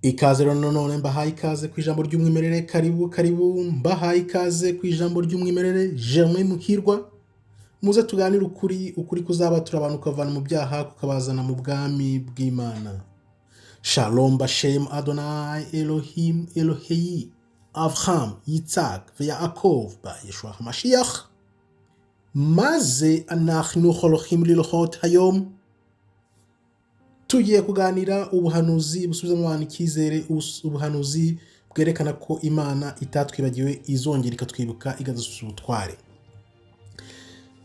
Ikaze rero none mbahaye ikaze ku ijambo ry'umwimerere, karibu mbahaye ikaze ku ijambo ry'umwimerere. Germain Muhirwa, muze tuganire ukuri kuzaba turabana ukavana mu byaha kukabazana mu bwami bw'Imana. Shalom Bashem Adonai Elohim Elohei Avraham Yitzhak Yaakov ba Yeshua HaMashiach. Maze אנחנו הולכים ללכות היום. Tugiye kuganira ubuhanuzi busubiza mu bantu icyizere, ubuhanuzi bwerekana ko Imana itatwibagiwe, izongera ikatwibuka ikadusubiza ubutware.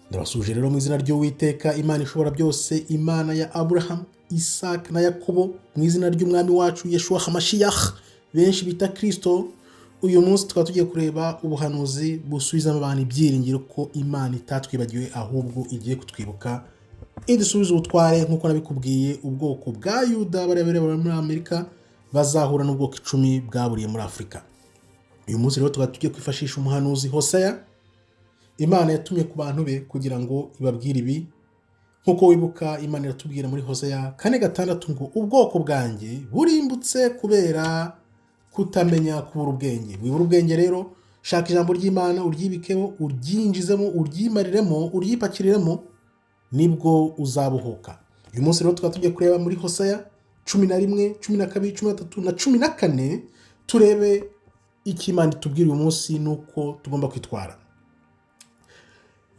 Ndabasuje rero mu izina ry'Uwiteka Imana ishobora byose, Imana ya Abraham, Isaac na Yakobo, mu izina ry'umwami wacu Yeshua HaMashiach benshi bita Kristo. Uyu munsi tukaba tugiye kureba ubuhanuzi busubiza mu bantu ibyiringiro ko Imana itatwibagiwe, ahubwo igiye kutwibuka idusubiza ubutware. Nk'uko nabikubwiye, ubwoko bwa Yuda barebera muri Amerika bazahura n'ubwoko 10 bwaburiye muri Afurika. Uyu munsi rero tukaba tugiye kwifashisha umuhanuzi Hosea. Imana yatumye ku bantu be kugira ngo ibabwire ibi. Nk'uko wibuka, Imana iratubwira muri Hosea 4:6 ngo ubwoko bwanjye burimbutse kubera kutamenya, kubura ubwenge. Wibura ubwenge rero, shaka ijambo ry'Imana uryibikeho, uryinjizemo, uryimariremo, uryipakiriremo, nibwo uzabuhuka. Uyu munsi rero tukaba tugiye kureba muri Hosea 11, 12, 13 na 14, turebe icyo Imana itubwira uyu munsi nuko tugomba kwitwara.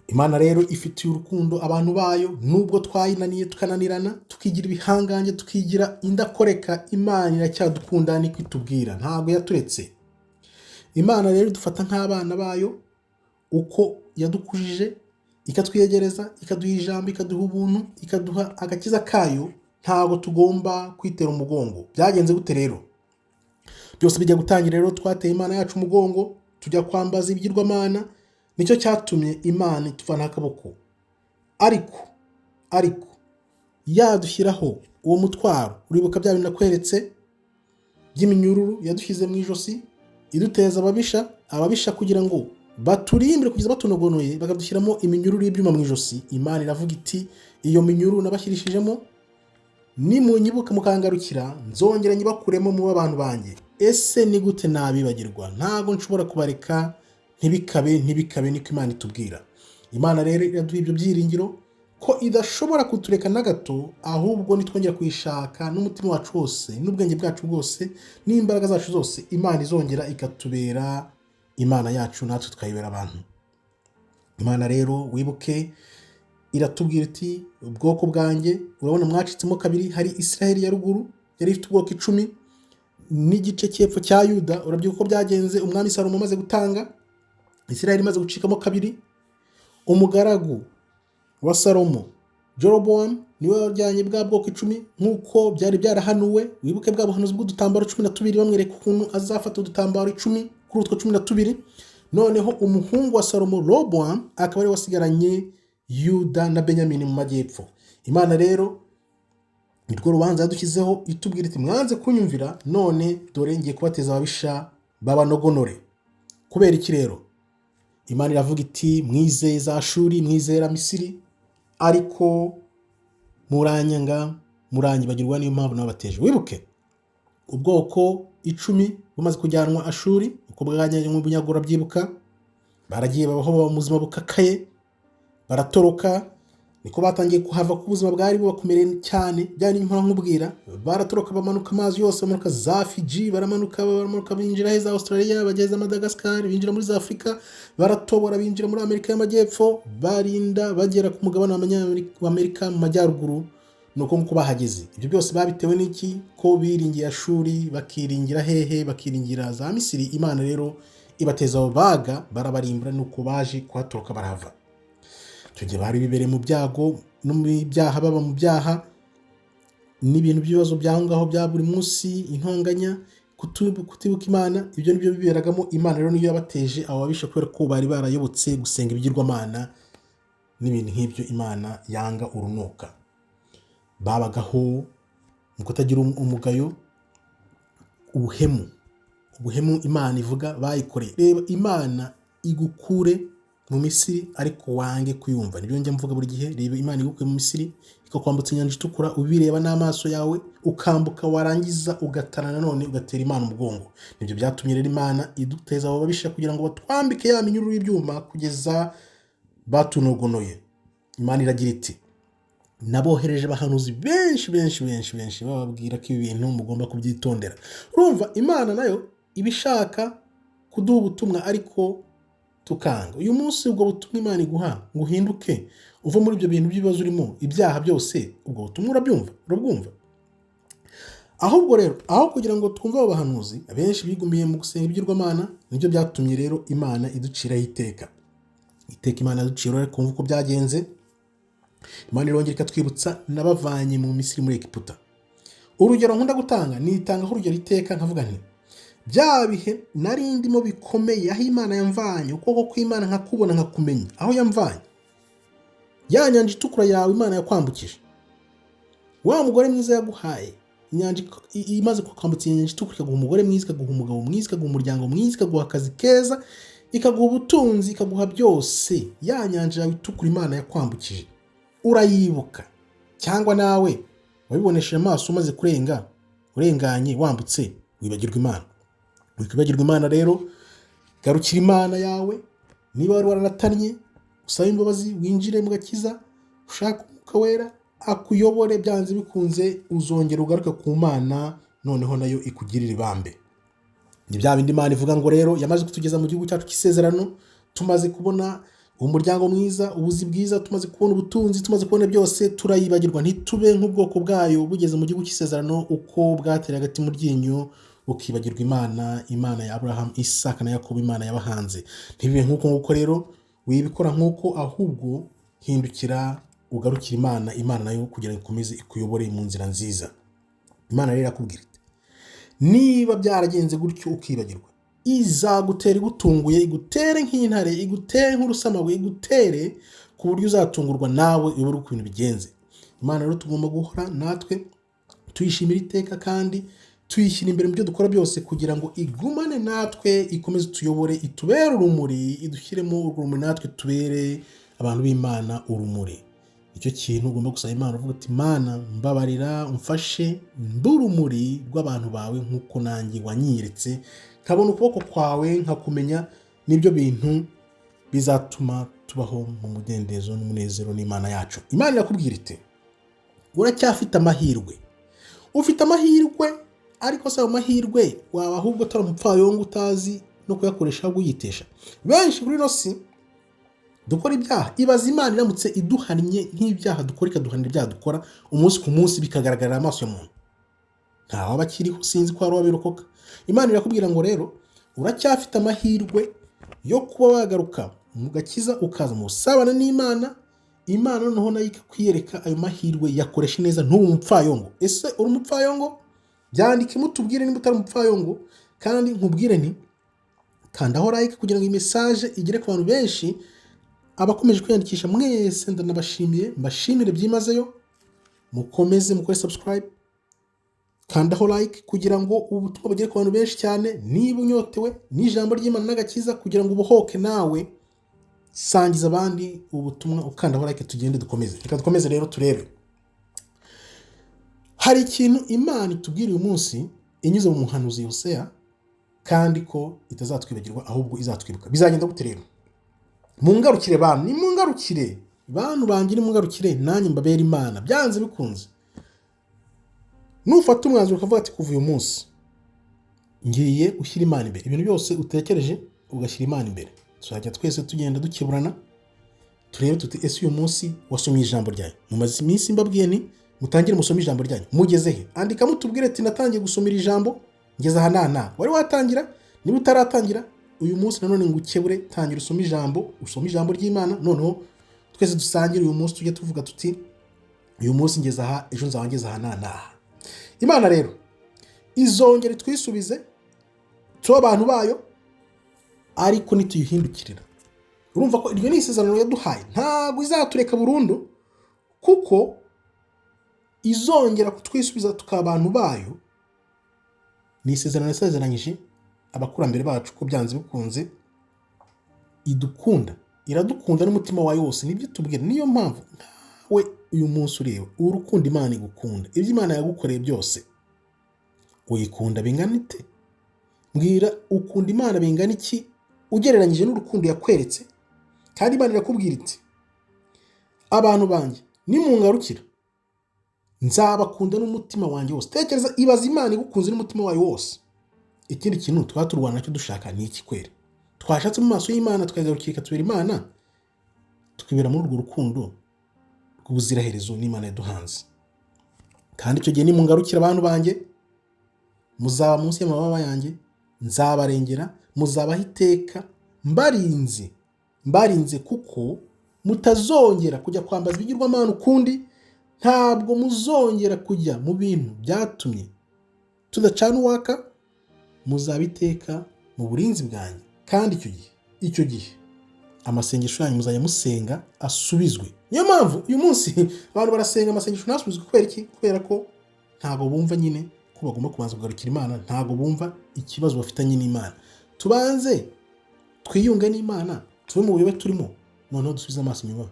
Imana rero ifitiye urukundo abantu bayo, nubwo twayinaniye tukananirana, tukigira ibihangange, tukigira indakoreka, Imana iracyadukunda niko itubwira, ntabwo yaturetse. Imana rero idufata nk'abana bayo, uko yadukujije ikatwiyegereza, ikaduha ijambo, ikaduha ubuntu, ikaduha agakiza kayo, ntabwo tugomba kwitera umugongo. Byagenze gute rero? Byose bijya gutangira rero twateye Imana yacu umugongo, tujya kwambaza ibigirwamana. Nicyo cyatumye Imana ituvana akaboko. Ariko yadushyiraho uwo mutwaro, uribuka bya bintu nakweretse by'iminyururu yadushyize mu ijosi, iduteza ababisha kugira ngo baturimbire kugeza batunogonoye, bakadushyiramo iminyururu y'ibyuma mu ijosi. Imana iravuga iti, iyo minyururu nabashyirishijemo nimunyibuka mukangarukira, nzongera nyibakuremo mu abantu banjye. Ese ni gute nabibagirwa? Ntabwo nshobora kubareka, ntibikabe niko Imana itubwira. Imana rero iraduha ibyo byiringiro ko idashobora kutureka na gato, ahubwo nitwongera kuyishaka n'umutima wacu wose, n'ubwenge bwacu bwose, n'imbaraga zacu zose, Imana izongera ikatubera Imana yacu, natwe tukayibera abantu. Imana rero wibuke iratubwira iti, ubwoko bwanjye urabona mwacitsemo kabiri. Hari Israeli ya ruguru yari ifite ubwoko 10 n'igice cy'epfo cya Yuda. Urabyibuka uko byagenze umwami Salomo amaze gutanga, Israeli imaze gucikamo kabiri. Umugaragu wa Salomo Jeroboam niwe wajyanye bwa bwoko 10 nk'uko byari byarahanuwe. Wibuke bwa buhanuzi bw'udutambaro 12 bamwereka ukuntu azafata udutambaro 10 kuri utwo 12. Noneho umuhungu wa Salomo Roboam akaba ari wasigaranye Yuda na Benyamini mu majyepfo. Imana rero nirwo rubanza yadushyizeho, itubwira iti, mwanze kunyumvira, none dore ngiye kubateza ababisha babanogonore. Kubera iki rero? Imana iravuga iti, mwizeye za Ashuri, mwizera Misiri, ariko muranyanga, muranyibagirwa, niyo mpamvu nabateje. Wibuke ubwoko 10 bumaze kujyanwa Ashuri, uko bwajyanye mu bunyagura, byibuka baragiye babaho mu buzima bukakaye, baratoroka. Niko batangiye kuhava ku buzima bwari bubakomereye cyane, byari impora nkubwira. Baratoroka, bamanuka amazi yose, bamanuka za Fiji, baramanuka binjira heza Australia, bageze Madagascar, binjira muri za Afrika, baratobora binjira muri Amerika y'Amajyepfo, barinda bagera ku mugabane wa Amerika mu majyaruguru. Nuko nkuko bahageze. Ibyo byose babitewe n'iki? Ko biringiye Ashuri, bakiringira hehe? Bakiringira za Misiri. Imana rero ibateza abo baga, barabarimbura, nuko baje kuhatoroka barahava. Tujye bari bibereye mu byago no mu byaha, baba mu byaha n'ibintu by'ibibazo byangaho bya buri munsi, intonganya, kutibuka Imana. Ibyo nibyo biberagamo. Imana rero niyo yabateje abo babisha, kubera ko bari barayobotse gusenga ibigirwamana n'ibintu nk'ibyo. Imana yanga urunuka. Babagaho mu kutagira umugayo, ubuhemu Imana ivuga bayikoreye. Reba, Imana igukure mu Misiri ariko wange kuyumva. Nibyo njya mvuga buri gihe, reba Imana igukuye mu Misiri ikakwambutsa inyanja itukura, ubireba n'amaso yawe ukambuka, warangiza ugatana nanone ugatera Imana umugongo. Nibyo byatumye rero Imana iduteza abo babisha kugira ngo batwambike ya minyururu y'ibyuma kugeza batunogonoye. Imana iragira iti nabohereje abahanuzi benshi bababwira ko ibi bintu mugomba kubyitondera. Urumva Imana nayo ibishaka kuduha ubutumwa ariko tukanga. Uyu munsi ubwo butumwa Imana iguha ngo uhinduke uva muri ibyo bintu by'ibibazo urimo, ibyaha byose, ubwo butumwa urabwumva. Ahubwo rero aho kugira ngo twumve abo bahanuzi, abenshi bigumiye mu gusenga ibigirwamana. Nibyo byatumye rero Imana iduciraho iteka Imana yaducira rero kumva uko byagenze. Imana irongera ikatwibutsa nabavanye mu Misiri muri Egiputa. Urugero nkunda gutanga, nitangaho urugero iteka nkavuga nti bya bihe nari ndimo bikomeye, aho Imana yamvanye, ukuboko kw'Imana nkakubona nkakumenya aho yamvanye, ya nyanja itukura yawe Imana yakwambukije, wa mugore mwiza yaguhaye, inyanja imaze kukwambutsa inyanja itukura ikaguha umugore mwiza, ikaguha umugabo mwiza, ikaguha umuryango mwiza, ikaguha akazi keza, ikaguha ubutunzi, ikaguha byose. Ya nyanja yawe itukura Imana yakwambukije urayibuka? Cyangwa nawe wabibonesheje amaso umaze urenganye wambutse wibagirwa Imana? Wibagirwa Imana rero, garukira Imana yawe. Niba wari waranatanye, usaba imbabazi, winjire mu gakiza, ushaka Umwuka Wera akuyobore, byanze bikunze uzongera ugaruka ku Mana, noneho nayo ikugirira ibambe. Ni bya bindi Imana ivuga ngo rero yamaze kutugeza mu gihugu cyacu cy'isezerano, tumaze kubona umuryango mwiza, ubuzi bwiza, tumaze kubona ubutunzi, tumaze kubona byose, turayibagirwa. Ntitube nk'ubwoko bwayo bugeze mu gihugu cy'isezerano uko bwatera agati mu ryinyo ukibagirwa Imana ya Abraham, Isaka na Yakobo, Imana yabahanze. Ntibibe nk'uko rero, wibikora nk'uko, ahubwo hindukira ugarukira Imana nayo kugira ngo ikomeze ikuyobore mu nzira nziza. Imana rero irakubwira iti niba byaragenze gutyo ukibagirwa, izagutera igutunguye, igutere nk'intare, igutere nk'urusamagwe, igutere ku buryo uzatungurwa nawe uyobore uko ibintu bigenze. Imana rero tugomba guhora natwe tuyishimira iteka kandi tuyishyira imbere mu byo dukora byose kugira ngo igumane natwe, ikomeze tuyobore, itubere urumuri, idushyiremo urumuri, natwe tubere abantu b'Imana urumuri. Icyo kintu ugomba gusaba Imana, uvuga uti Mana mbabarira, umfashe mbe urumuri rw'abantu bawe nk'uko nanjye wanyiyeretse, nkabona ukuboko kwawe, nkakumenya. Nibyo bintu bizatuma tubaho mu mudendezo n'umunezero n'Imana yacu. Imana irakubwira iti uracyafite amahirwe, ufite amahirwe, ariko se amahirwe waba ahubwo atari umupfayongo utazi no kuyakoresha ahubwo uyitesha. Benshi kuri ino si dukora ibyaha, ibaza Imana iramutse iduhannye nk'ibyaha dukora, ikaduhanira ibyaha dukora umunsi ku munsi bikagaragarira amaso y'umuntu, nta waba akiriho, sinzi ko hari uwabirokoka. Imana irakubwira ngo rero uracyafite amahirwe yo kuba wagaruka mu gakiza, ukaza mu busabane n'Imana. Imana noneho nayo ikakwiyereka ayo mahirwe, yakoresha neza, ntube umupfayongo. Ese uri umupfayongo? Byandike mutubwire niba utari umupfayongo, kandi nkubwire nti kandaho like kugira ngo iyi message igere ku bantu benshi. Abakomeje kwiyandikisha mwese ndanabashimiye, mbashimire byimazeyo. Mukomeze mukore subscribe, kandaho like kugira ngo ubutumwa bugere ku bantu benshi cyane. Niba unyotewe n'ijambo ry'Imana n'agakiza kugira ngo ubohoke nawe, sangiza abandi ubutumwa, ukandaho like, tugende dukomeze. Reka dukomeze rero turebe. Hari ikintu Imana itubwira uyu munsi inyuze mu muhanuzi Hosea, kandi ko itazatwibagirwa ahubwo izatwibuka. Bizagenda gute rero? Mungarukire bantu, ni mungarukire bantu banjye, ni mungarukire nanjye mbabera Imana, byanze bikunze. Nufata umwanzuro ukavuga ati kuva uyu munsi ngiye ushyira Imana imbere, ibintu byose utekereje ugashyira Imana imbere, tuzajya twese tugenda dukeburana, turebe tuti ese uyu munsi wasomye ijambo ryayo. Mumaze iminsi mbabwiye ni mutangire musome ijambo ryanyu, mugeze he? Andika mutubwire ati natangiye gusomera ijambo, ngeze aha nana. Wari watangira? Niba utaratangira, uyu munsi nanone ngukebure, tangira usome ijambo ry'Imana. Noneho twese dusangire uyu munsi, tujye tuvuga tuti uyu munsi ngeze aha, ejo nzaba ngeze aha nana. Imana rero izongera twisubize tuba abantu bayo, ariko nituyihindukirira. Urumva ko iryo ni isezerano yaduhaye, ntabwo izatureka burundu, kuko izongera kutwisubiza tukaba abantu bayo. Ni isezerano yasezeranyije abakurambere bacu ko byanze bikunze idukunda, iradukunda n'umutima wayo wose, nibyo tubwira. Niyo mpamvu we uyu munsi ureba urukundo Imana igukunda, ibyo Imana yagukoreye byose uyikunda bingana ite? Mbwira, ukunda Imana bingana iki ugereranyije n'urukundo yakweretse? Kandi Imana irakubwira iti, abantu banjye nimungarukira nzabakunda n'umutima wanjye wose. Tekereza, ibaza Imana igukunze n'umutima wayo wose. Ikindi kintu twaba turwana nacyo dushaka ni iki kwera? Twashatse mu maso y'Imana tukagarukira ikatubera Imana, tukibera muri urwo rukundo rw'ubuziraherezo n'Imana yaduhanze. Kandi icyo gihe nimungarukira abantu banjye, muzaba munsi y'amababa yanjye, nzabarengera, muzabaho iteka mbarinze, kuko mutazongera kujya kwambaza ibigirwamana ukundi. Ntabwo muzongera kujya mu bintu byatumye tudacana uwaka, muzaba iteka mu burinzi bwanjye. Kandi icyo gihe amasengesho yanyu muzajya musenga asubizwe. Niyo mpamvu uyu munsi abantu barasenga amasengesho ntasubizwe. Kubera iki? Kubera ko ntabwo bumva nyine ko bagomba kubanza kugarukira Imana, ntabwo bumva ikibazo bafitanye n'Imana. Tubanze twiyunge n'Imana, tuve mu buyobe turimo, noneho dusubize amaso inyuma,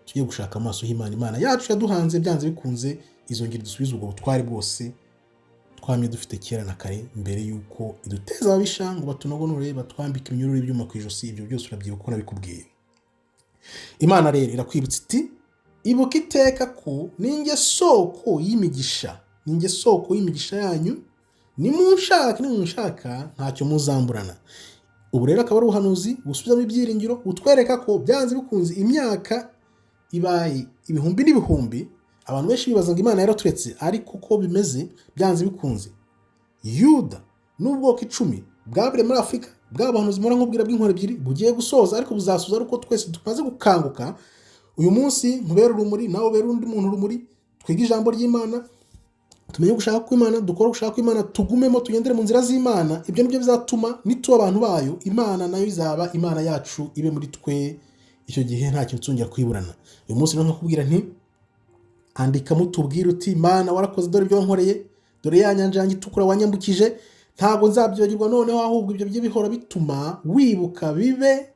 tugiye gushaka amaso y'Imana. Imana yacu yaduhanze, byanze bikunze izongera dusubize ubwo butware bwose twamye dufite kera na kare, mbere yuko iduteza ababisha ngo batunogonore, batwambike iminyururu y'ibyuma ku ijosi. Ibyo byose urabyibuka, nabikubwiye. Imana rero irakwibutsa iti, ibuka iteka ko ninjye soko y'imigisha, ninjye soko y'imigisha yanyu, nimunshaka ntacyo muzamburana. Ubu rero akaba ari ubuhanuzi busubizamo ibyiringiro, butwereka ko byanze bikunze imyaka ibaye ibihumbi n'ibihumbi. Abantu benshi bibaza ngo Imana yaraturetse, ariko uko bimeze byanze bikunze Yuda n'ubwoko 10 bwabire muri Afurika, bw'abahanuzi mpora nkubwira bw'inkora ebyiri, bugiye gusoza, ariko buzasoza ari uko twese tumaze gukanguka. Uyu munsi nkubera urumuri, nawe ubera undi muntu urumuri, twiga ijambo ry'Imana, tumenye gushaka kw'Imana, dukore gushaka kw'Imana, tugumemo, tugendere mu nzira z'Imana. Ibyo nibyo bizatuma nituba abantu bayo, Imana nayo izaba Imana yacu, ibe muri twe. Icyo gihe nta kintu tuzongera kwiburana. Uyu munsi rero nkakubwira nti, andika mutubwire uti, Imana warakoze, dore ibyo wankoreye, dore ya nyanja yanjye itukura wanyambukije, ntabwo nzabyibagirwa noneho, ahubwo ibyo byo bihora bituma wibuka, bibe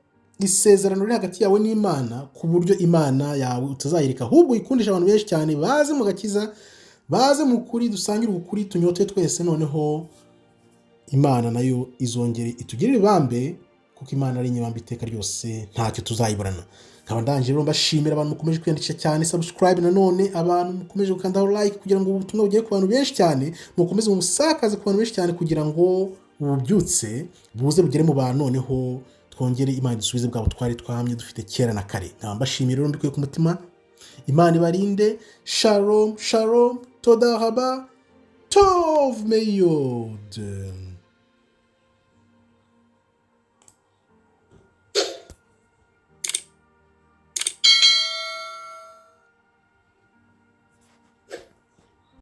isezerano riri hagati yawe n'Imana, ku buryo Imana yawe utazayireka, ahubwo uyikundisha abantu benshi cyane, baze mu gakiza, baze mu kuri, dusangire ukuri, tunyote twese. Noneho Imana nayo izongere itugirire ibambe, kuko Imana ari inyibambe iteka ryose, ntacyo tuzayiburana. Nkaba ndangije rero mbashimira abantu mukomeje kwiyandikisha cyane, subscribe, nanone abantu mukomeje gukandaho like, kugira ngo ubutumwa bugere ku bantu benshi cyane, mukomeze musakaze ku bantu benshi cyane, kugira ngo ububyutse buze bugere mu bantu, noneho twongere Imana dusubize bwa butware twamye dufite kera na kare. Nkaba mbashimira rero mbikuye ku mutima. Imana ibarinde. Shalom, shalom, toda haba, tov meyod.